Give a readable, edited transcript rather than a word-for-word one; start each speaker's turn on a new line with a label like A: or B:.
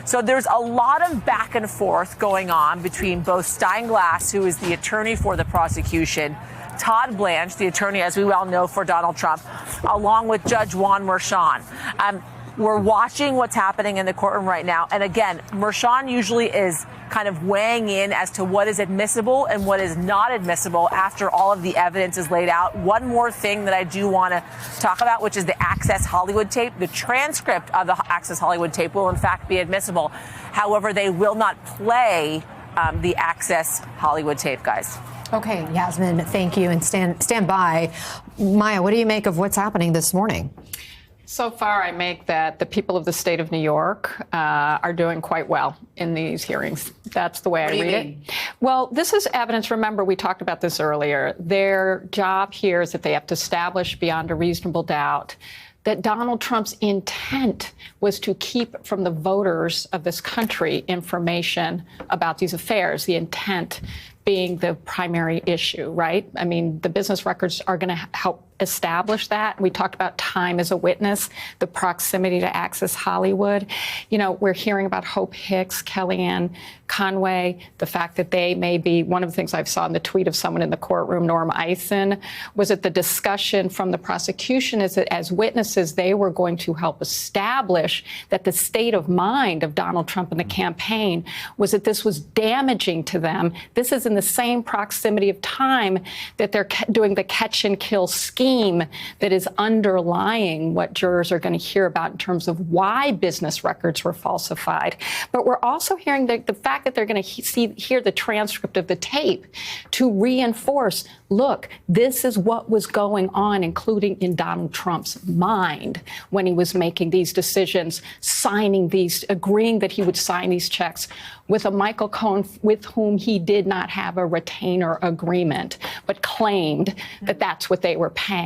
A: So there's a lot of back and forth going on between both Steinglass, who is the attorney for the prosecution, Todd Blanche, the attorney, as we well know, for Donald Trump, along with Judge Juan Merchan. We're watching what's happening in the courtroom right now. And again, Merchan usually is kind of weighing in as to what is admissible and what is not admissible after all of the evidence is laid out. One more thing that I do want to talk about, which is the Access Hollywood tape. The transcript of the Access Hollywood tape will, in fact, be admissible. However, they will not play the Access Hollywood tape, guys.
B: Okay, Yasmin, thank you. And stand by. Maya, what do you make of what's happening this morning?
C: So far, I make that the people of the state of New York are doing quite well in these hearings. That's the way I read it. Well, this is evidence. Remember, we talked about this earlier. Their job here is that they have to establish beyond a reasonable doubt that Donald Trump's intent was to keep from the voters of this country information about these affairs, the intent being the primary issue, right? I mean, the business records are going to help establish that. We talked about time as a witness, the proximity to Access Hollywood. You know, we're hearing about Hope Hicks, Kellyanne Conway, the fact that they may be, one of the things I saw in the tweet of someone in the courtroom, Norm Eisen, was that the discussion from the prosecution is that as witnesses, they were going to help establish that the state of mind of Donald Trump and the campaign was that this was damaging to them. This is in the same proximity of time that they're doing the catch and kill scheme that is underlying what jurors are going to hear about in terms of why business records were falsified. But we're also hearing the fact that they're going to hear the transcript of the tape to reinforce, look, this is what was going on, including in Donald Trump's mind when he was making these decisions, signing these, agreeing that he would sign these checks with a Michael Cohen with whom he did not have a retainer agreement, but claimed that that's what they were paying.